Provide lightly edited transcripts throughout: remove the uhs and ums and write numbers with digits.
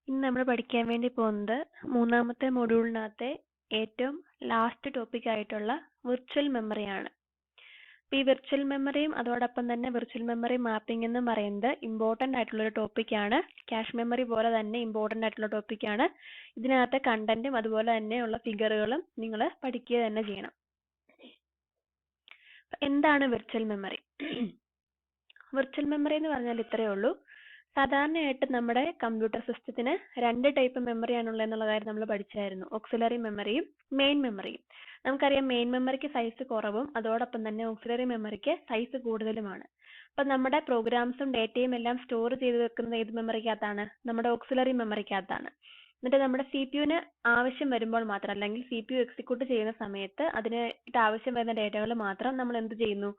ഇന്ന് നമ്മൾ പഠിക്കാൻ വേണ്ടി പോകുന്നത് മൂന്നാമത്തെ മൊഡ്യൂളിനകത്തെ ഏറ്റവും ലാസ്റ്റ് ടോപ്പിക് ആയിട്ടുള്ള വിർച്വൽ മെമ്മറിയാണ്. ഈ വിർച്വൽ മെമ്മറിയും അതോടൊപ്പം തന്നെ വിർച്വൽ മെമ്മറി മാപ്പിംഗ് എന്ന് പറയുന്നത് ഇമ്പോർട്ടൻ്റ് ആയിട്ടുള്ളൊരു ടോപ്പിക്കാണ്. ക്യാഷ് മെമ്മറി പോലെ തന്നെ ഇമ്പോർട്ടൻ്റ് ആയിട്ടുള്ള ടോപ്പിക്കാണ്. ഇതിനകത്തെ കണ്ടന്റും അതുപോലെ തന്നെയുള്ള ഫിഗറുകളും നിങ്ങൾ പഠിക്കുക തന്നെ ചെയ്യണം. എന്താണ് വിർച്വൽ മെമ്മറി? വിർച്വൽ മെമ്മറി എന്ന് പറഞ്ഞാൽ ഇത്രയേ ഉള്ളൂ. സാധാരണയായിട്ട് നമ്മുടെ കമ്പ്യൂട്ടർ സിസ്റ്റത്തിന് രണ്ട് ടൈപ്പ് മെമ്മറിയാണുള്ളത് എന്നുള്ള കാര്യം നമ്മൾ പഠിച്ചായിരുന്നു. ഓക്സിലറി മെമ്മറിയും മെയിൻ മെമ്മറിയും. നമുക്കറിയാം മെയിൻ മെമ്മറിക്ക് സൈസ് കുറവും അതോടൊപ്പം തന്നെ ഓക്സിലറി മെമ്മറിക്ക് സൈസ് കൂടുതലുമാണ്. അപ്പം നമ്മുടെ പ്രോഗ്രാംസും ഡേറ്റയും എല്ലാം സ്റ്റോർ ചെയ്ത് വെക്കുന്നത് ഏത് മെമ്മറിക്കകത്താണ്? നമ്മുടെ ഓക്സിലറി മെമ്മറിക്കകത്താണ്. എന്നിട്ട് നമ്മുടെ CPU-ന് ആവശ്യം വരുമ്പോൾ മാത്രം, അല്ലെങ്കിൽ CPU എക്സിക്യൂട്ട് ചെയ്യുന്ന സമയത്ത് അതിനായിട്ട് ആവശ്യം വരുന്ന ഡേറ്റകൾ മാത്രം നമ്മൾ എന്ത് ചെയ്യുന്നു?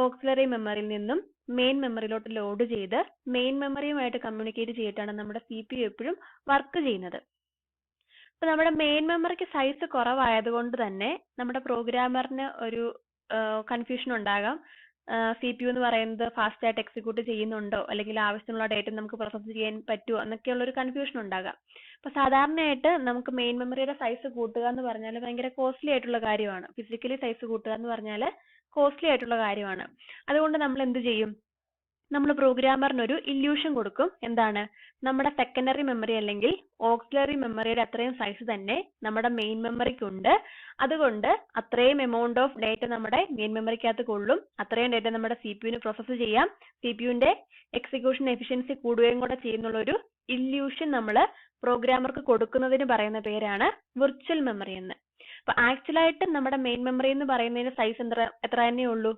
ഓക്സിലറി മെമ്മറിയിൽ നിന്നും മെയിൻ മെമ്മറിയിലോട്ട് ലോഡ് ചെയ്ത് മെയിൻ മെമ്മറിയുമായിട്ട് കമ്മ്യൂണിക്കേറ്റ് ചെയ്തിട്ടാണ് നമ്മുടെ CPU എപ്പോഴും വർക്ക് ചെയ്യുന്നത്. അപ്പൊ നമ്മുടെ മെയിൻ മെമ്മറിക്ക് സൈസ് കുറവായതുകൊണ്ട് തന്നെ നമ്മുടെ പ്രോഗ്രാമറിന് ഒരു കൺഫ്യൂഷൻ ഉണ്ടാകാം. CPU എന്ന് പറയുന്നത് ഫാസ്റ്റ് ആയിട്ട് എക്സിക്യൂട്ട് ചെയ്യുന്നുണ്ടോ, അല്ലെങ്കിൽ ആവശ്യമുള്ള ഡേറ്റ നമുക്ക് പ്രോസസ്സ് ചെയ്യാൻ പറ്റുമോ എന്നൊക്കെയുള്ള ഒരു കൺഫ്യൂഷൻ ഉണ്ടാകാം. അപ്പൊ സാധാരണയായിട്ട് നമുക്ക് മെയിൻ മെമ്മറിയുടെ സൈസ് കൂട്ടുക എന്ന് പറഞ്ഞാൽ ഭയങ്കര കോസ്റ്റ്ലി ആയിട്ടുള്ള കാര്യമാണ്. ഫിസിക്കലി സൈസ് കൂട്ടുക എന്ന് പറഞ്ഞാൽ കോസ്റ്റ്ലി ആയിട്ടുള്ള കാര്യമാണ്. അതുകൊണ്ട് നമ്മൾ എന്ത് ചെയ്യും? നമ്മൾ പ്രോഗ്രാമറിനൊരു ഇല്യൂഷൻ കൊടുക്കും. എന്താണ്? നമ്മുടെ സെക്കൻഡറി മെമ്മറി അല്ലെങ്കിൽ ഓക്സിലറി മെമ്മറിയുടെ അത്രയും സൈസ് തന്നെ നമ്മുടെ മെയിൻ മെമ്മറിക്കുണ്ട്. അതുകൊണ്ട് അത്രയും എമൗണ്ട് ഓഫ് ഡേറ്റ നമ്മുടെ മെയിൻ മെമ്മറിക്കകത്ത് കൊള്ളും. അത്രയും ഡേറ്റ നമ്മുടെ CPU-ന് പ്രോസസ്സ് ചെയ്യാം. CPU-ന്റെ എക്സിക്യൂഷൻ എഫിഷ്യൻസി കൂടുകയും കൂടെ ചെയ്യുന്നുള്ള ഒരു ഇല്യൂഷൻ നമ്മൾ പ്രോഗ്രാമർക്ക് കൊടുക്കുന്നതിന് പറയുന്ന പേരാണ് വിർച്വൽ മെമ്മറി എന്ന്. അപ്പൊ ആക്ച്വലായിട്ട് നമ്മുടെ മെയിൻ മെമ്മറി എന്ന് പറയുന്നതിന് സൈസ് എത്ര തന്നെ ഉള്ളൂ?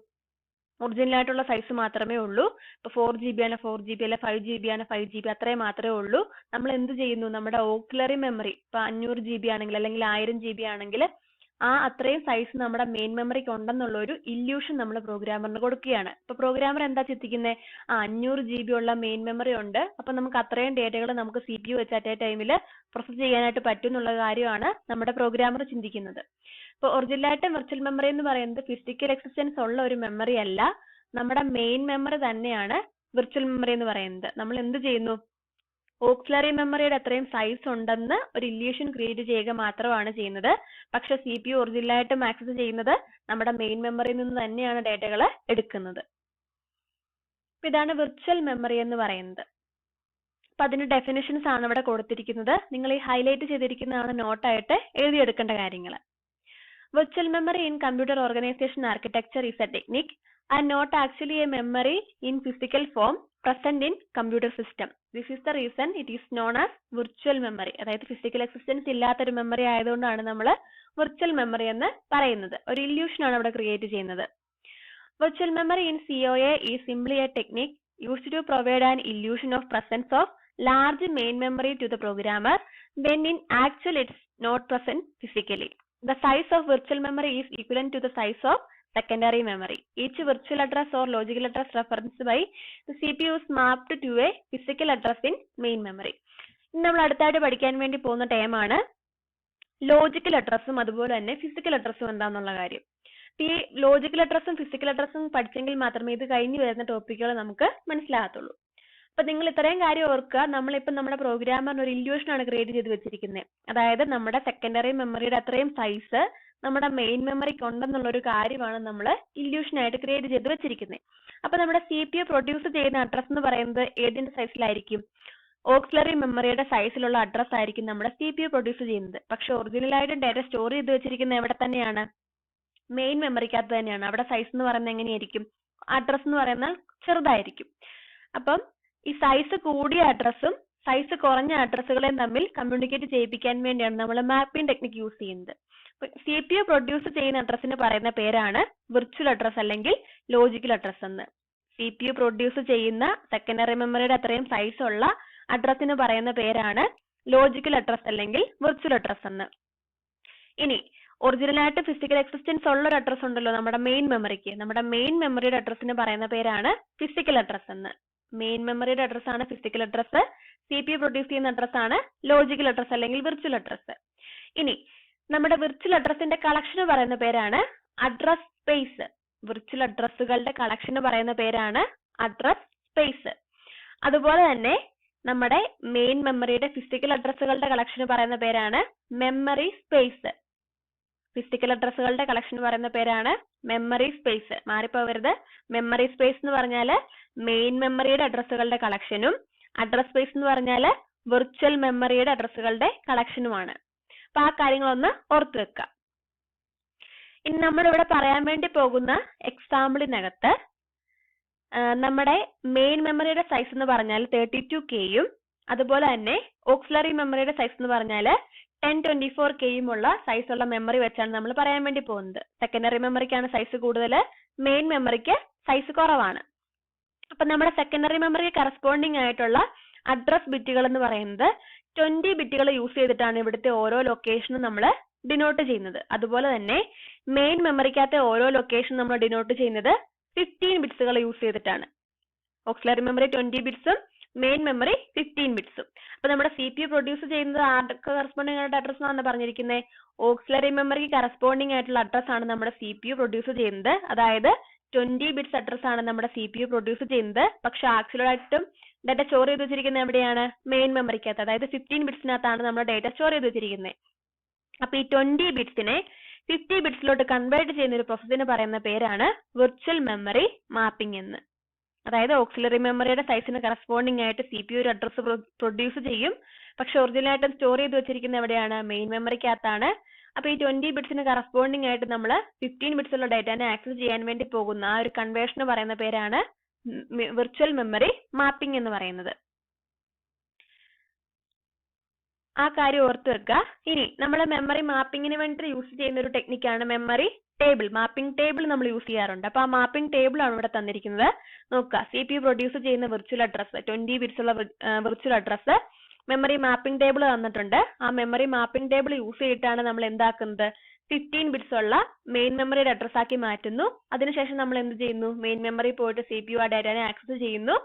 ഒറിജിനൽ ആയിട്ടുള്ള സൈസ് മാത്രമേ ഉള്ളൂ. ഇപ്പൊ 4GB ആണ് 4GB, അല്ലെ 5GB ആണ് 5GB, അത്രയും മാത്രമേ ഉള്ളൂ. നമ്മൾ എന്ത് ചെയ്യുന്നു? നമ്മുടെ ഓക്സിലറി മെമ്മറി ഇപ്പൊ 500GB ആണെങ്കിൽ അല്ലെങ്കിൽ 1000GB ആണെങ്കിൽ ആ അത്രയും സൈസ് നമ്മുടെ മെയിൻ മെമ്മറിക്ക് ഉണ്ടെന്നുള്ള ഒരു ഇല്യൂഷൻ നമ്മൾ പ്രോഗ്രാമറിന് കൊടുക്കുകയാണ്. ഇപ്പൊ പ്രോഗ്രാമർ എന്താ ചിന്തിക്കുന്നത്? 500GB ഉള്ള മെയിൻ മെമ്മറി ഉണ്ട്, അപ്പൊ നമുക്ക് അത്രയും ഡേറ്റകൾ നമുക്ക് CPU വെച്ച് അറ്റ് എ ടൈമിൽ പ്രോസസ് ചെയ്യാനായിട്ട് പറ്റും എന്നുള്ള കാര്യമാണ് നമ്മുടെ പ്രോഗ്രാമർ ചിന്തിക്കുന്നത്. ഇപ്പൊ ഒറിജിനലായിട്ട് വിർച്വൽ മെമ്മറി എന്ന് പറയുന്നത് ഫിസിക്കൽ എക്സിസ്റ്റൻസ് ഉള്ള ഒരു മെമ്മറി അല്ല, നമ്മുടെ മെയിൻ മെമ്മറി തന്നെയാണ് വിർച്വൽ മെമ്മറി എന്ന് പറയുന്നത്. നമ്മൾ എന്ത് ചെയ്യുന്നു? ഓക്സിലറി മെമ്മറിയുടെ അത്രയും സൈസ് ഉണ്ടെന്ന് ഒരു ഇല്യൂഷൻ ക്രിയേറ്റ് ചെയ്യുക മാത്രമാണ് ചെയ്യുന്നത്. പക്ഷെ CPU ഒറിജിനലായിട്ടും ആക്സസ് ചെയ്യുന്നത് നമ്മുടെ മെയിൻ മെമ്മറിയിൽ നിന്ന് തന്നെയാണ് ഡേറ്റകൾ എടുക്കുന്നത്. ഇതാണ് വിർച്വൽ മെമ്മറി എന്ന് പറയുന്നത്. അപ്പൊ അതിന്റെ ഡെഫിനിഷൻസ് ആണ് ഇവിടെ കൊടുത്തിരിക്കുന്നത്. നിങ്ങൾ ഈ ഹൈലൈറ്റ് ചെയ്തിരിക്കുന്നതാണ് നോട്ടായിട്ട് എഴുതിയെടുക്കേണ്ട കാര്യങ്ങൾ. Virtual memory in computer organization architecture is a technique and not actually a memory in physical form present in computer system. This is the reason it is known as virtual memory. അതായത് physical existence ഇല്ലാത്തൊരു memory ആയതുകൊണ്ടാണ് നമ്മൾ virtual memory എന്ന് പറയുന്നത്. ഒരു illusion ആണ് അവിടെ create ചെയ്യുന്നത്. Virtual memory in COA is simply a technique used to provide an illusion of presence of large main memory to the programmer when in actual it's not present physically. The size of virtual memory is equivalent to the size of secondary memory. Each virtual address or logical address referenced by the CPU is mapped to a physical address in main memory. നമ്മൾ അടുത്തായിട്ട് പഠിക്കാൻ വേണ്ടി പോകുന്ന ടേമാണ് logical അഡ്രസ്സും അതുപോലെ തന്നെ physical അഡ്രസ്സും എന്താണെന്നുള്ള കാര്യം. ഈ ലോജിക്കൽ അഡ്രസ്സും ഫിസിക്കൽ അഡ്രസ്സും പഠിച്ചെങ്കിൽ മാത്രമേ ഇത് കഴിഞ്ഞു വരുന്ന ടോപ്പിക്കുകൾ നമുക്ക് മനസ്സിലാകത്തുള്ളൂ. അപ്പൊ നിങ്ങൾ ഇത്രയും കാര്യം ഓർക്കുക. നമ്മളിപ്പം നമ്മുടെ പ്രോഗ്രാമറിന് ഒരു ഇല്യൂഷൻ ആണ് ക്രിയേറ്റ് ചെയ്ത് വെച്ചിരിക്കുന്നത്. അതായത് നമ്മുടെ സെക്കൻഡറി മെമ്മറിയുടെ അത്രയും സൈസ് നമ്മുടെ മെയിൻ മെമ്മറിക്ക് ഉണ്ടെന്നുള്ള ഒരു കാര്യമാണ് നമ്മൾ ഇല്യൂഷൻ ആയിട്ട് ക്രിയേറ്റ് ചെയ്ത് വെച്ചിരിക്കുന്നത്. അപ്പൊ നമ്മുടെ CPU പ്രൊഡ്യൂസ് ചെയ്യുന്ന അഡ്രസ് എന്ന് പറയുന്നത് ഏതിന്റെ സൈസിലായിരിക്കും? ഓക്സിലറി മെമ്മറിയുടെ സൈസിലുള്ള അഡ്രസ് ആയിരിക്കും നമ്മുടെ CPU പ്രൊഡ്യൂസ് ചെയ്യുന്നത്. പക്ഷെ ഒറിജിനലായിട്ട് ഡേറ്റ സ്റ്റോർ ചെയ്ത് വെച്ചിരിക്കുന്നത് എവിടെ തന്നെയാണ്? മെയിൻ മെമ്മറിക്കകത്ത് തന്നെയാണ്. അവിടെ സൈസ് എന്ന് പറയുന്നത് എങ്ങനെയായിരിക്കും? അഡ്രസ് എന്ന് പറയുന്നത് ചെറുതായിരിക്കും. അപ്പം ഈ സൈസ് കൂടിയ അഡ്രസ്സും സൈസ് കുറഞ്ഞ അഡ്രസ്സുകളെയും തമ്മിൽ കമ്മ്യൂണിക്കേറ്റ് ചെയ്യിപ്പിക്കാൻ വേണ്ടിയാണ് നമ്മൾ മാപ്പിംഗ് ടെക്നിക് യൂസ് ചെയ്യുന്നത്. CPU പ്രൊഡ്യൂസ് ചെയ്യുന്ന അഡ്രസ്സിന് പറയുന്ന പേരാണ് വിർച്വൽ അഡ്രസ് അല്ലെങ്കിൽ ലോജിക്കൽ അഡ്രസ് എന്ന്. CPU പ്രൊഡ്യൂസ് ചെയ്യുന്ന സെക്കൻഡറി മെമ്മറിയുടെ അത്രയും സൈസ് ഉള്ള അഡ്രസ്സിന് പറയുന്ന പേരാണ് ലോജിക്കൽ അഡ്രസ് അല്ലെങ്കിൽ വിർച്വൽ അഡ്രസ് എന്ന്. ഇനി ഒറിജിനലായിട്ട് ഫിസിക്കൽ എക്സിസ്റ്റൻസ് ഉള്ള ഒരു അഡ്രസ് ഉണ്ടല്ലോ നമ്മുടെ മെയിൻ മെമ്മറിക്ക്. നമ്മുടെ മെയിൻ മെമ്മറിയുടെ അഡ്രസ്സിന് പറയുന്ന പേരാണ് ഫിസിക്കൽ അഡ്രസ് എന്ന്. മെയിൻ മെമ്മറിയുടെ അഡ്രസ് ആണ് ഫിസിക്കൽ അഡ്രസ്, CPU പ്രൊഡ്യൂസ് ചെയ്യുന്ന അഡ്രസ് ആണ് ലോജിക്കൽ അഡ്രസ് അല്ലെങ്കിൽ വിർച്വൽ അഡ്രസ്. ഇനി നമ്മുടെ വിർച്വൽ അഡ്രസ്സിന്റെ കളക്ഷന് പറയുന്ന പേരാണ് അഡ്രസ് സ്പേസ്. വിർച്വൽ അഡ്രസ്സുകളുടെ കളക്ഷന് പറയുന്ന പേരാണ് അഡ്രസ് സ്പേസ്. അതുപോലെ തന്നെ നമ്മുടെ മെയിൻ മെമ്മറിയുടെ ഫിസിക്കൽ അഡ്രസ്സുകളുടെ കളക്ഷൻ പറയുന്ന പേരാണ് മെമ്മറി സ്പേസ്. ഫിസിക്കൽ അഡ്രസ്സുകളുടെ കളക്ഷൻ പറയുന്ന പേരാണ് മെമ്മറി സ്പേസ്. മാറിപ്പോവരുത്. മെമ്മറി സ്പേസ് എന്ന് പറഞ്ഞാൽ മെയിൻ മെമ്മറിയുടെ അഡ്രസ്സുകളുടെ കളക്ഷനും അഡ്രസ് സ്പേസ് എന്ന് പറഞ്ഞാൽ വിർച്വൽ മെമ്മറിയുടെ അഡ്രസ്സുകളുടെ കളക്ഷനുമാണ്. അപ്പൊ ആ കാര്യങ്ങളൊന്ന് ഓർത്തു വെക്കുക. ഇനി നമ്മളിവിടെ പറയാൻ വേണ്ടി പോകുന്ന എക്സാമ്പിളിനകത്ത് നമ്മുടെ മെയിൻ മെമ്മറിയുടെ സൈസ് എന്ന് പറഞ്ഞാൽ 32Kയും അതുപോലെ തന്നെ ഓക്സിലറി മെമ്മറിയുടെ സൈസ് എന്ന് പറഞ്ഞാൽ 1024Kയും ഉള്ള സൈസ് ഉള്ള മെമ്മറി വെച്ചാണ് നമ്മൾ പറയാൻ വേണ്ടി പോകുന്നത്. സെക്കൻഡറി മെമ്മറിക്കാണ് സൈസ് കൂടുതൽ, മെയിൻ മെമ്മറിക്ക് സൈസ് കുറവാണ്. അപ്പൊ നമ്മുടെ സെക്കൻഡറി മെമ്മറിക്ക് കറസ്പോണ്ടിങ് ആയിട്ടുള്ള അഡ്രസ് ബിറ്റുകൾ എന്ന് പറയുന്നത് 20 ബിറ്റുകൾ യൂസ് ചെയ്തിട്ടാണ് ഇവിടുത്തെ ഓരോ ലൊക്കേഷനും നമ്മൾ ഡിനോട്ട് ചെയ്യുന്നത്. അതുപോലെ തന്നെ മെയിൻ മെമ്മറിക്കകത്തെ ഓരോ ലൊക്കേഷൻ നമ്മൾ ഡിനോട്ട് ചെയ്യുന്നത് 15 ബിറ്റ്സുകൾ യൂസ് ചെയ്തിട്ടാണ്. ഓക്സിലറി മെമ്മറി 20 ബിറ്റ്സും മെയിൻ മെമ്മറി 15 ബിറ്റ്സും. അപ്പൊ നമ്മുടെ CPU പ്രൊഡ്യൂസ് ചെയ്യുന്നത് ആർക്ക് കറസ്പോണ്ടിങ് ആയിട്ട് അഡ്രസ് എന്നാണ് പറഞ്ഞിരിക്കുന്നത്? ഓക്സിലറി മെമ്മറിക്ക് കറസ്പോണ്ടിങ് ആയിട്ടുള്ള അഡ്രസ് ആണ് നമ്മുടെ CPU പ്രൊഡ്യൂസ് ചെയ്യുന്നത്. അതായത് 20 ബിറ്റ്സ് അഡ്രസ് ആണ് നമ്മുടെ CPU പ്രൊഡ്യൂസ് ചെയ്യുന്നത്. പക്ഷെ ആക്ച്വലായിട്ടും ഡാറ്റ സ്റ്റോർ ചെയ്ത് വെച്ചിരിക്കുന്നത് എവിടെയാണ്? മെയിൻ മെമ്മറിക്കകത്ത്. അതായത് 15 ബിറ്റ്സിനകത്താണ് നമ്മുടെ ഡാറ്റ സ്റ്റോർ ചെയ്ത് വെച്ചിരിക്കുന്നത്. അപ്പൊ ഈ 20 ബിറ്റ്സിനെ 50 ബിറ്റ്സിലോട്ട് കൺവേർട്ട് ചെയ്യുന്ന ഒരു പ്രോസസ്സിന് പറയുന്ന പേരാണ് വിർച്വൽ മെമ്മറി മാപ്പിംഗ് എന്ന്. അതായത് ഓക്സിലറി മെമ്മറിയുടെ സൈസിന് കറസ്പോണ്ടിങ് ആയിട്ട് CPU ഒരു അഡ്രസ് പ്രൊഡ്യൂസ് ചെയ്യും. പക്ഷെ ഒറിജിനലായിട്ട് സ്റ്റോർ ചെയ്ത് വെച്ചിരിക്കുന്നത് എവിടെയാണ്? മെയിൻ മെമ്മറിക്കകത്താണ്. അപ്പൊ ഈ 20 ബിറ്റ്സിന് കറസ്പോണ്ടിങ് ആയിട്ട് നമ്മൾ 15 ബിറ്റ്സ് ഉള്ള ഡാറ്റാനെ ആക്സസ് ചെയ്യാൻ വേണ്ടി പോകുന്ന ആ ഒരു കൺവേർഷന് പറയുന്ന പേരാണ് വിർച്വൽ മെമ്മറി മാപ്പിംഗ് എന്ന് പറയുന്നത്. ആ കാര്യം ഓർത്ത് വെക്കുക. ഇനി നമ്മൾ മെമ്മറി മാപ്പിങ്ങിന് വേണ്ടി യൂസ് ചെയ്യുന്ന ഒരു ടെക്നിക്കാണ് മെമ്മറി ടേബിൾ. മാപ്പിംഗ് ടേബിൾ നമ്മൾ യൂസ് ചെയ്യാറുണ്ട്. അപ്പൊ ആ മാപ്പിംഗ് ടേബിൾ ആണ് ഇവിടെ തന്നിരിക്കുന്നത്. നോക്കുക, CPU പ്രൊഡ്യൂസ് ചെയ്യുന്ന വിർച്വൽ അഡ്രസ് 20 ബിറ്റ്സ് ഉള്ള virtual address memory mapping table തന്നിട്ടുണ്ട്. ആ മെമ്മറി മാപ്പിംഗ് ടേബിൾ യൂസ് ചെയ്തിട്ടാണ് നമ്മൾ എന്താക്കുന്നത്? 15 ബിറ്റ്സ് ഉള്ള മെയിൻ മെമ്മറിയുടെ അഡ്രസ് ആക്കി മാറ്റുന്നു. അതിനുശേഷം നമ്മൾ എന്ത് ചെയ്യുന്നു? മെയിൻ മെമ്മറി പോയിട്ട് CPU ആ ഡാറ്റാനെ ആക്സസ് ചെയ്യുന്നു.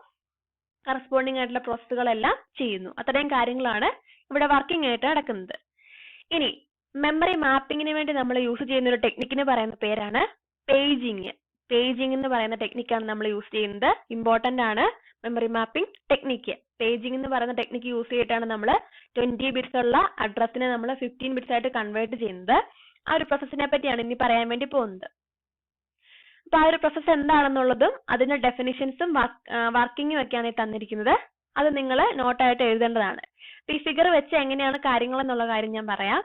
കറസ്പോണ്ടിങ് ആയിട്ടുള്ള പ്രോസസ്സുകളെല്ലാം ചെയ്യുന്നു. അത്രയും കാര്യങ്ങളാണ് ഇവിടെ വർക്കിംഗ് ആയിട്ട് നടക്കുന്നത്. ഇനി മെമ്മറി മാപ്പിങ്ങിന് വേണ്ടി നമ്മൾ യൂസ് ചെയ്യുന്ന ഒരു ടെക്നിക്കിന് പറയുന്ന പേരാണ് പേജിങ്. പേജിങ് എന്ന് പറയുന്ന ടെക്നിക്കാണ് നമ്മൾ യൂസ് ചെയ്യുന്നത്. ഇമ്പോർട്ടന്റ് ആണ് മെമ്മറി മാപ്പിംഗ് ടെക്നിക്ക്. പേജിങ് എന്ന് പറയുന്ന ടെക്നിക്ക് യൂസ് ചെയ്തിട്ടാണ് നമ്മൾ 20 ബിറ്റ്സ് ഉള്ള അഡ്രസ്സിനെ നമ്മൾ 15 ബിറ്റ്സ് ആയിട്ട് കൺവേർട്ട് ചെയ്യുന്നത്. ആ ഒരു പ്രോസസ്സിനെ പറ്റിയാണ് ഇനി പറയാൻ വേണ്ടി പോകുന്നത്. അപ്പൊ ആ ഒരു പ്രോസസ്സ് എന്താണെന്നുള്ളതും അതിന്റെ ഡെഫിനിഷൻസും വർക്കിങ്ങും ഒക്കെയാണ് തന്നിരിക്കുന്നത്. അത് നിങ്ങൾ നോട്ടായിട്ട് എഴുതേണ്ടതാണ്. ഈ ഫിഗർ വെച്ച് എങ്ങനെയാണ് കാര്യങ്ങൾ എന്നുള്ള കാര്യം ഞാൻ പറയാം.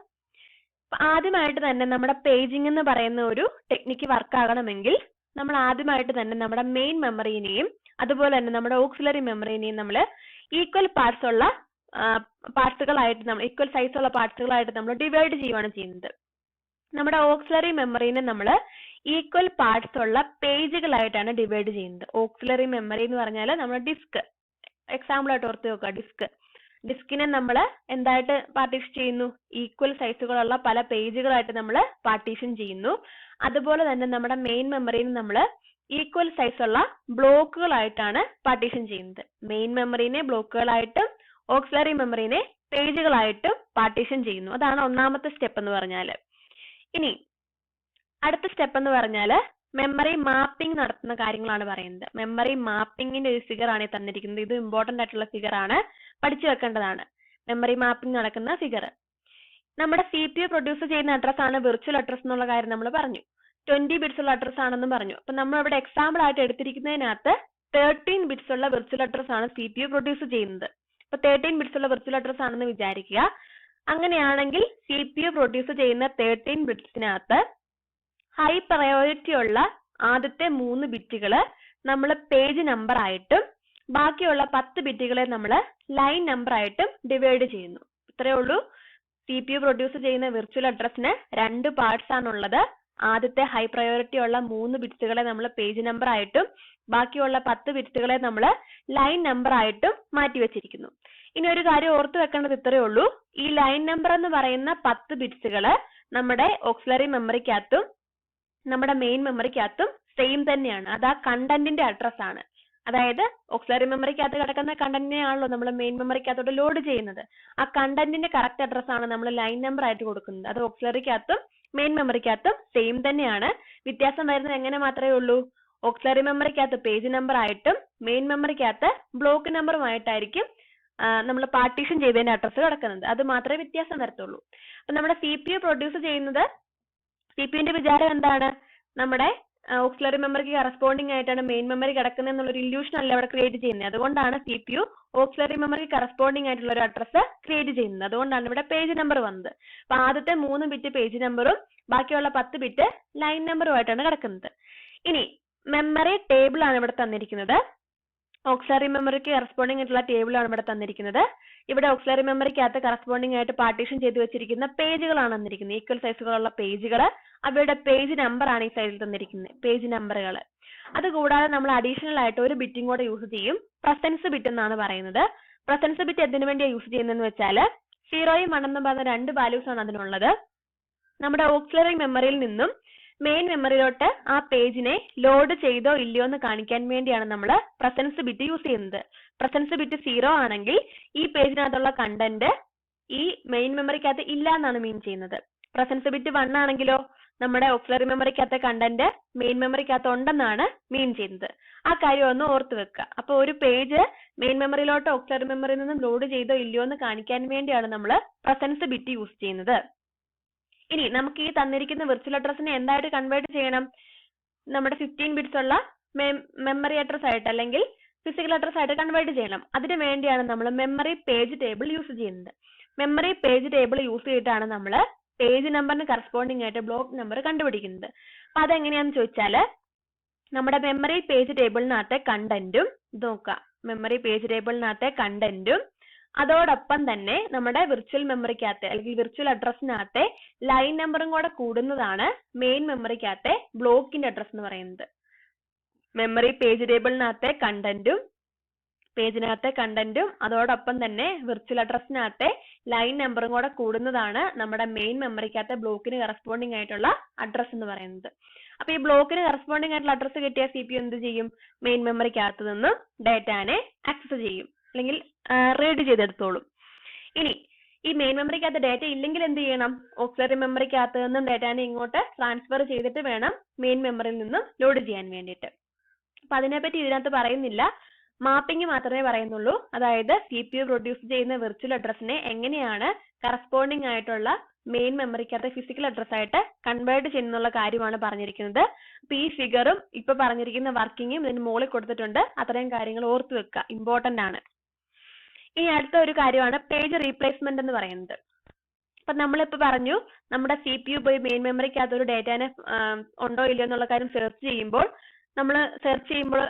ആദ്യമായിട്ട് തന്നെ നമ്മുടെ പേജിംഗ് എന്ന് പറയുന്ന ഒരു ടെക്നിക്ക് വർക്ക് ആകണമെങ്കിൽ നമ്മൾ ആദ്യമായിട്ട് തന്നെ നമ്മുടെ മെയിൻ മെമ്മറിനെയും അതുപോലെ തന്നെ നമ്മുടെ ഓക്സിലറി മെമ്മറിനെയും നമ്മൾ ഈക്വൽ പാർട്സ് ഉള്ള പാർട്സുകളായിട്ട് നമ്മൾ ഈക്വൽ സൈസ് ഉള്ള പാർട്സുകളായിട്ട് നമ്മൾ ഡിവൈഡ് ചെയ്യുകയാണ് ചെയ്യുന്നത്. നമ്മുടെ ഓക്സിലറി മെമ്മറിനെ നമ്മൾ ഈക്വൽ പാർട്സ് ഉള്ള പേജുകളായിട്ടാണ് ഡിവൈഡ് ചെയ്യുന്നത്. ഓക്സിലറി മെമ്മറി എന്ന് പറഞ്ഞാൽ നമ്മൾ ഡിസ്ക്, എക്സാമ്പിൾ ആയിട്ട് ഓർത്ത് നോക്കുക. ഡിസ്കിനെ നമ്മൾ എന്തായിട്ട് പാർട്ടീഷൻ ചെയ്യുന്നു? ഈക്വൽ സൈസുകളുള്ള പല പേജുകളായിട്ട് നമ്മൾ പാർട്ടീഷൻ ചെയ്യുന്നു. അതുപോലെ തന്നെ നമ്മുടെ മെയിൻ മെമ്മറിനെ നമ്മൾ ഈക്വൽ സൈസുള്ള ബ്ലോക്കുകളായിട്ടാണ് പാർട്ടീഷൻ ചെയ്യുന്നത്. മെയിൻ മെമ്മറിനെ ബ്ലോക്കുകളായിട്ടും ഓക്സിലറി മെമ്മറിനെ പേജുകളായിട്ടും പാർട്ടീഷൻ ചെയ്യുന്നു. അതാണ് ഒന്നാമത്തെ സ്റ്റെപ്പ് എന്ന് പറഞ്ഞാൽ. ഇനി അടുത്ത സ്റ്റെപ്പ് എന്ന് പറഞ്ഞാൽ മെമ്മറി മാപ്പിംഗ് നടത്തുന്ന കാര്യങ്ങളാണ് പറയുന്നത്. മെമ്മറി മാപ്പിംഗിന്റെ ഒരു ഫിഗർ ആണ് തന്നിരിക്കുന്നത്. ഇത് ഇമ്പോർട്ടന്റ് ആയിട്ടുള്ള ഫിഗർ ആണ്, പഠിച്ചു വെക്കേണ്ടതാണ്. മെമ്മറി മാപ്പിംഗ് നടക്കുന്ന ഫിഗർ. നമ്മുടെ CPU പ്രൊഡ്യൂസ് ചെയ്യുന്ന അഡ്രസ് ആണ് വിർച്വൽ അഡ്രസ് എന്നുള്ള കാര്യം നമ്മൾ പറഞ്ഞു. 20 ബിറ്റ്സ് ഉള്ള അഡ്രസ് ആണെന്നും പറഞ്ഞു. അപ്പൊ നമ്മൾ ഇവിടെ എക്സാമ്പിൾ ആയിട്ട് എടുത്തിരിക്കുന്നതിനകത്ത് 13 ബിറ്റ്സ് ഉള്ള വിർച്വൽ അഡ്രസ് ആണ് CPU പ്രൊഡ്യൂസ് ചെയ്യുന്നത്. അപ്പൊ 13 ബിറ്റ്സ് ഉള്ള വിർച്വൽ അഡ്രസ് ആണെന്ന് വിചാരിക്കുക. അങ്ങനെയാണെങ്കിൽ CPU പ്രൊഡ്യൂസ് ചെയ്യുന്ന 13 ബിറ്റ്സിനകത്ത് ഹൈ പ്രയോറിറ്റി ഉള്ള ആദ്യത്തെ 3 ബിറ്റുകൾ നമ്മൾ പേജ് നമ്പർ ആയിട്ടും ബാക്കിയുള്ള 10 ബിറ്റുകളെ നമ്മൾ ലൈൻ നമ്പർ ആയിട്ടും ഡിവൈഡ് ചെയ്യുന്നു. ഇത്രയേ ഉള്ളൂ. CPU പ്രൊഡ്യൂസ് ചെയ്യുന്ന വിർച്വൽ അഡ്രസ്സിന് 2 പാർട്സ് ആണുള്ളത്. ആദ്യത്തെ ഹൈ പ്രയോറിറ്റി ഉള്ള 3 ബിറ്റുകളെ നമ്മൾ പേജ് നമ്പർ ആയിട്ടും ബാക്കിയുള്ള 10 ബിറ്റുകളെ നമ്മൾ ലൈൻ നമ്പർ ആയിട്ടും മാറ്റി വെച്ചിരിക്കുന്നു. ഇനി ഒരു കാര്യം ഓർത്തു വെക്കേണ്ടത് ഇത്രയേ ഉള്ളൂ. ഈ ലൈൻ നമ്പർ എന്ന് പറയുന്ന 10 ബിറ്റ്സുകൾ നമ്മുടെ ഓക്സിലറി മെമ്മറിക്കകത്തും നമ്മുടെ മെയിൻ മെമ്മറിക്കകത്തും സെയിം തന്നെയാണ്. അത് ആ കണ്ടന്റിന്റെ അഡ്രസ് ആണ്. അതായത് ഓക്സിലറി മെമ്മറിക്കകത്ത് കിടക്കുന്ന കണ്ടന്റിനെയാണല്ലോ നമ്മൾ മെയിൻ മെമ്മറിക്കകത്തോട്ട് ലോഡ് ചെയ്യുന്നത്. ആ കണ്ടന്റിന്റെ കറക്റ്റ് അഡ്രസ് ആണ് നമ്മൾ ലൈൻ നമ്പർ ആയിട്ട് കൊടുക്കുന്നത്. അത് ഓക്സിലറിക്കകത്തും മെയിൻ മെമ്മറിക്കകത്തും സെയിം തന്നെയാണ്. വ്യത്യാസം വരുന്നത് എങ്ങനെ മാത്രമേ ഉള്ളൂ? ഓക്സിലറി മെമ്മറിക്കകത്ത് പേജ് നമ്പർ ആയിട്ടും മെയിൻ മെമ്മറിക്കകത്ത് ബ്ലോക്ക് നമ്പറുമായിട്ടായിരിക്കും നമ്മൾ പാർട്ടീഷൻ ചെയ്തതിന്റെ അഡ്രസ്സ് കിടക്കുന്നത്. അത് മാത്രമേ വ്യത്യാസം വരത്തുള്ളൂ. അപ്പൊ നമ്മുടെ CPU പ്രൊഡ്യൂസ് ചെയ്യുന്നത്, CPUവിന്റെ വിചാരം എന്താണ്, നമ്മുടെ ഓക്സിലറി മെമ്മറിക്ക് കറസ്പോണ്ടിങ് ആയിട്ടാണ് മെയിൻ മെമ്മറി കിടക്കുന്നത് എന്നുള്ളൊരു ഇല്യൂഷൻ അല്ല അവിടെ ക്രിയേറ്റ് ചെയ്യുന്നത്. അതുകൊണ്ടാണ് CPU ഓക്സിലറി മെമ്മറിക്ക് കറസ്പോണ്ടിങ് ആയിട്ടുള്ള ഒരു അഡ്രസ്സ് ക്രിയേറ്റ് ചെയ്യുന്നത്. അതുകൊണ്ടാണ് ഇവിടെ പേജ് നമ്പർ വന്നത്. അപ്പൊ ആദ്യത്തെ 3 ബിറ്റ് പേജ് നമ്പറും ബാക്കിയുള്ള 10 ബിറ്റ് ലൈൻ നമ്പറുമായിട്ടാണ് കിടക്കുന്നത്. ഇനി മെമ്മറി ടേബിൾ ആണ് ഇവിടെ തന്നിരിക്കുന്നത്. ഓക്സിലറി മെമ്മറിക്ക് കറസ്പോണ്ടിങ് ആയിട്ടുള്ള ടേബിൾ ആണ് ഇവിടെ തന്നിരിക്കുന്നത്. ഇവിടെ ഓക്സിലറി മെമ്മറിക്കകത്ത് കറസ്പോണ്ടിങ് ആയിട്ട് പാർട്ടീഷൻ ചെയ്ത് വെച്ചിരിക്കുന്ന പേജുകളാണ് തന്നിരിക്കുന്നത്. ഈക്വൽ സൈസുകളുള്ള പേജുകൾ, അവയുടെ പേജ് നമ്പർ ആണ് ഈ സൈഡിൽ തന്നിരിക്കുന്നത്, പേജ് നമ്പറുകൾ. അതുകൂടാതെ നമ്മൾ അഡീഷണൽ ആയിട്ട് ഒരു ബിറ്റും കൂടെ യൂസ് ചെയ്യും, പ്രസൻസ് ബിറ്റ് എന്നാണ് പറയുന്നത്. പ്രസൻസ് ബിറ്റ് എന്തിനു വേണ്ടിയാണ് യൂസ് ചെയ്യുന്നതെന്ന് വെച്ചാൽ 0യും 1 എന്നും പറഞ്ഞ 2 വാല്യൂസ് ആണ് അതിനുള്ളത്. നമ്മുടെ ഓക്സിലറി മെമ്മറിയിൽ നിന്നും മെയിൻ മെമ്മറിയിലോട്ട് ആ പേജിനെ ലോഡ് ചെയ്തോ ഇല്ലയോ എന്ന് കാണിക്കാൻ വേണ്ടിയാണ് നമ്മൾ പ്രസൻസ് ബിറ്റ് യൂസ് ചെയ്യുന്നത്. പ്രസൻസ് ബിറ്റ് 0 ആണെങ്കിൽ ഈ പേജിനകത്തുള്ള കണ്ടന്റ് ഈ മെയിൻ മെമ്മറിക്കകത്ത് ഇല്ല എന്നാണ് മീൻ ചെയ്യുന്നത്. പ്രസൻസ് ബിറ്റ് 1 ആണെങ്കിലോ നമ്മുടെ ഓക്സിലറി മെമ്മറിക്കകത്തെ കണ്ടന്റ് മെയിൻ മെമ്മറിക്കകത്ത് ഉണ്ടെന്നാണ് മീൻ ചെയ്യുന്നത്. ആ കാര്യം ഒന്ന് ഓർത്ത് വെക്കുക. അപ്പൊ ഒരു പേജ് മെയിൻ മെമ്മറിയിലോട്ട് ഓക്സിലറി മെമ്മറിയിൽ നിന്നും ലോഡ് ചെയ്തോ ഇല്ലയോ എന്ന് കാണിക്കാൻ വേണ്ടിയാണ് നമ്മൾ പ്രസൻസ് ബിറ്റ് യൂസ് ചെയ്യുന്നത്. ഇനി നമുക്ക് ഈ തന്നിരിക്കുന്ന വിർച്വൽ അഡ്രസ്സിനെ എന്തായിട്ട് കൺവേർട്ട് ചെയ്യണം? നമ്മുടെ 15 ബിറ്റ്സ് ഉള്ള മെമ്മറി അഡ്രസ് ആയിട്ട് അല്ലെങ്കിൽ ഫിസിക്കൽ അഡ്രസ് ആയിട്ട് കൺവേർട്ട് ചെയ്യണം. അതിനു വേണ്ടിയാണ് നമ്മൾ മെമ്മറി പേജ് ടേബിൾ യൂസ് ചെയ്യുന്നത്. മെമ്മറി പേജ് ടേബിൾ യൂസ് ചെയ്തിട്ടാണ് നമ്മൾ പേജ് നമ്പറിന് കറസ്പോണ്ടിങ് ആയിട്ട് ബ്ലോക്ക് നമ്പർ കണ്ടുപിടിക്കുന്നത്. അപ്പൊ അതെങ്ങനെയാന്ന് ചോദിച്ചാല് നമ്മുടെ മെമ്മറി പേജ് ടേബിളിനകത്തെ കണ്ടന്റും നോക്കാം. മെമ്മറി പേജ് ടേബിളിനകത്തെ കണ്ടന്റും അതോടൊപ്പം തന്നെ നമ്മുടെ വിർച്വൽ മെമ്മറിക്കകത്തെ അല്ലെങ്കിൽ വിർച്വൽ അഡ്രസ്സിനകത്തെ ലൈൻ നമ്പറും കൂടെ കൂടുന്നതാണ് മെയിൻ മെമ്മറിക്കകത്തെ ബ്ലോക്കിന്റെ അഡ്രസ് എന്ന് പറയുന്നത്. മെമ്മറി പേജ് ടേബിളിനകത്തെ കണ്ടന്റും അതോടൊപ്പം തന്നെ വിർച്വൽ അഡ്രസ്സിനകത്തെ ലൈൻ നമ്പറും കൂടെ കൂടുന്നതാണ് നമ്മുടെ മെയിൻ മെമ്മറിക്കകത്തെ ബ്ലോക്കിന് കറസ്പോണ്ടിങ് ആയിട്ടുള്ള അഡ്രസ് എന്ന് പറയുന്നത്. അപ്പൊ ഈ ബ്ലോക്കിന് കറസ്പോണ്ടിങ് ആയിട്ടുള്ള അഡ്രസ് കിട്ടിയ CPU എന്ത് ചെയ്യും? മെയിൻ മെമ്മറിക്കകത്ത് നിന്നും ഡാറ്റാനെ ആക്സസ് ചെയ്യും അല്ലെങ്കിൽ റീഡ് ചെയ്തെടുത്തോളും. ഇനി ഈ മെയിൻ മെമ്മറിക്കകത്ത് ഡാറ്റ ഇല്ലെങ്കിൽ എന്ത് ചെയ്യണം? ഓക്സിലറി മെമ്മറിക്കകത്ത് നിന്നും ഡാറ്റാനെ ഇങ്ങോട്ട് ട്രാൻസ്ഫർ ചെയ്തിട്ട് വേണം മെയിൻ മെമ്മറിയിൽ നിന്നും ലോഡ് ചെയ്യാൻ വേണ്ടിയിട്ട്. അപ്പൊ അതിനെപ്പറ്റി ഇതിനകത്ത് പറയുന്നില്ല, മാപ്പിംഗ് മാത്രമേ പറയുന്നുള്ളൂ. അതായത് CPU പ്രൊഡ്യൂസ് ചെയ്യുന്ന വിർച്വൽ അഡ്രസ്സിനെ എങ്ങനെയാണ് കറസ്പോണ്ടിങ് ആയിട്ടുള്ള മെയിൻ മെമ്മറിക്കകത്തെ ഫിസിക്കൽ അഡ്രസ് ആയിട്ട് കൺവേർട്ട് ചെയ്യുന്നുള്ള കാര്യമാണ് പറഞ്ഞിരിക്കുന്നത്. അപ്പൊ ഈ ഫിഗറും ഇപ്പൊ പറഞ്ഞിരിക്കുന്ന വർക്കിങ്ങും ഇതിന് മുകളിൽ കൊടുത്തിട്ടുണ്ട്. അത്രയും കാര്യങ്ങൾ ഓർത്തു വെക്കുക, ഇമ്പോർട്ടന്റ് ആണ്. ഇനി അടുത്ത ഒരു കാര്യമാണ് പേജ് റീപ്ലേസ്മെന്റ് എന്ന് പറയുന്നത്. അപ്പൊ നമ്മളിപ്പോ പറഞ്ഞു നമ്മുടെ CPU പോയി മെയിൻ മെമ്മറിക്കകത്ത് ഒരു ഡേറ്റാനെ ഉണ്ടോ ഇല്ലയോ എന്നുള്ള കാര്യം സെർച്ച് ചെയ്യുമ്പോൾ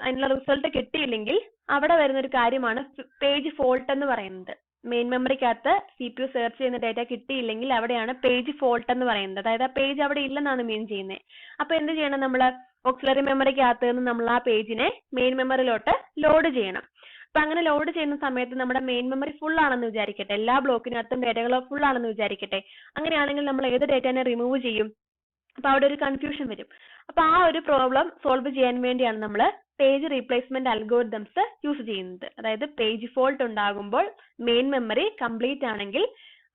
അതിനുള്ള റിസൾട്ട് കിട്ടിയില്ലെങ്കിൽ അവിടെ വരുന്ന ഒരു കാര്യമാണ് പേജ് ഫോൾട്ട് എന്ന് പറയുന്നത്. മെയിൻ മെമ്മറിക്കകത്ത് CPU സെർച്ച് ചെയ്യുന്ന ഡേറ്റ കിട്ടിയില്ലെങ്കിൽ അവിടെയാണ് പേജ് ഫോൾട്ട് എന്ന് പറയുന്നത്. അതായത് ആ പേജ് അവിടെ ഇല്ലെന്നാണ് മീൻ ചെയ്യുന്നത്. അപ്പൊ എന്ത് ചെയ്യണം? നമ്മൾ ഓക്സിലറി മെമ്മറിക്കകത്ത് നിന്ന് നമ്മൾ ആ പേജിനെ മെയിൻ മെമ്മറിയിലോട്ട് ലോഡ് ചെയ്യണം. അപ്പൊ അങ്ങനെ ലോഡ് ചെയ്യുന്ന സമയത്ത് നമ്മുടെ മെയിൻ മെമ്മറി ഫുൾ ആണെന്ന് വിചാരിക്കട്ടെ, എല്ലാ ബ്ലോക്കിനകത്തും ഡേറ്റകൾ ഫുൾ ആണെന്ന് വിചാരിക്കട്ടെ. അങ്ങനെയാണെങ്കിൽ നമ്മൾ ഏത് ഡേറ്റാനെ റിമൂവ് ചെയ്യും? അപ്പൊ അവിടെ ഒരു കൺഫ്യൂഷൻ വരും. അപ്പൊ ആ ഒരു പ്രോബ്ലം സോൾവ് ചെയ്യാൻ വേണ്ടിയാണ് നമ്മൾ പേജ് റീപ്ലേസ്മെന്റ് അൽഗോരിതംസ് യൂസ് ചെയ്യുന്നത്. അതായത് പേജ് ഫോൾട്ട് ഉണ്ടാകുമ്പോൾ മെയിൻ മെമ്മറി കംപ്ലീറ്റ് ആണെങ്കിൽ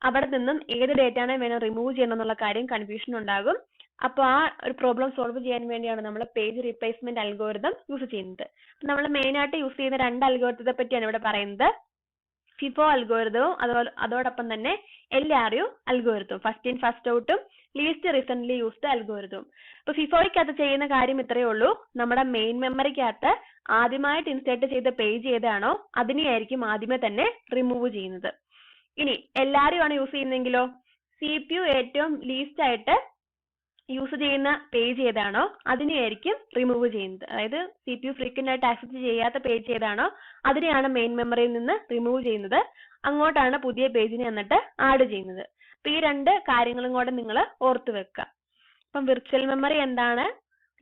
അവിടെ നിന്നും ഏത് ഡേറ്റാനെ വേണം റിമൂവ് ചെയ്യണം എന്നുള്ള കാര്യം കൺഫ്യൂഷൻ ഉണ്ടാകും. അപ്പൊ ആ ഒരു പ്രോബ്ലം സോൾവ് ചെയ്യാൻ വേണ്ടിയാണ് നമ്മൾ പേജ് റീപ്ലേസ്മെന്റ് അൽഗോരിതം യൂസ് ചെയ്യുന്നത്. നമ്മൾ മെയിൻ ആയിട്ട് യൂസ് ചെയ്യുന്ന 2 അൽഗോരിതത്തെ പറ്റിയാണ് ഇവിടെ പറയുന്നത്. FIFO അൽഗോരിതവും അതോടൊപ്പം തന്നെ LRU അൽഗോരിതവും, ഫസ്റ്റ് ഇൻ ഫസ്റ്റ് ഔട്ടും ലീസ്റ്റ് റീസെന്റ്ലി യൂസ്ഡ് അൽഗോരിതവും. അപ്പൊ ഫിഫോയ്ക്കകത്ത് ചെയ്യുന്ന കാര്യം ഇത്രയേ ഉള്ളൂ. നമ്മുടെ മെയിൻ മെമ്മറിക്കകത്ത് ആദ്യമായിട്ട് ഇൻസേർട്ട് ചെയ്ത പേജ് ഏതാണോ അതിനെയായിരിക്കും ആദ്യമേ തന്നെ റിമൂവ് ചെയ്യുന്നത്. ഇനി LRU ആണ് യൂസ് ചെയ്യുന്നെങ്കിലോ CPU ഏറ്റവും ലീസ്റ്റ് ആയിട്ട് യൂസ് ചെയ്യുന്ന പേജ് ഏതാണോ അതിനെയായിരിക്കും റിമൂവ് ചെയ്യുന്നത്. അതായത് CPU ഫ്രീക്വന്റ് ആയിട്ട് ആക്സസ് ചെയ്യാത്ത പേജ് ഏതാണോ അതിനെയാണ് മെയിൻ മെമ്മറിയിൽ നിന്ന് റിമൂവ് ചെയ്യുന്നത്. അങ്ങോട്ടാണ് പുതിയ പേജിനെ എന്നിട്ട് ആഡ് ചെയ്യുന്നത്. അപ്പൊ ഈ 2 കാര്യങ്ങളും കൂടെ നിങ്ങൾ ഓർത്തു വെക്കുക. അപ്പം വിർച്വൽ മെമ്മറി എന്താണ്,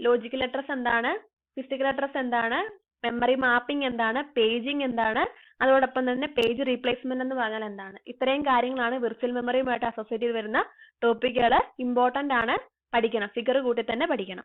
ലോജിക്കൽ അഡ്രസ് എന്താണ്, ഫിസിക്കൽ അഡ്രസ് എന്താണ്, മെമ്മറി മാപ്പിംഗ് എന്താണ്, പേജിംഗ് എന്താണ്, അതോടൊപ്പം തന്നെ പേജ് റീപ്ലേസ്മെന്റ് എന്ന് പറഞ്ഞാൽ എന്താണ്, ഇത്രയും കാര്യങ്ങളാണ് വിർച്വൽ മെമ്മറിയുമായിട്ട് അസോസിയേറ്റ് ചെയ്ത് വരുന്ന ടോപ്പിക്കുകൾ. ഇമ്പോർട്ടന്റ് ആണ്, പഠിക്കണം. ഫിഗർ കൂട്ടി തന്നെ പഠിക്കണം.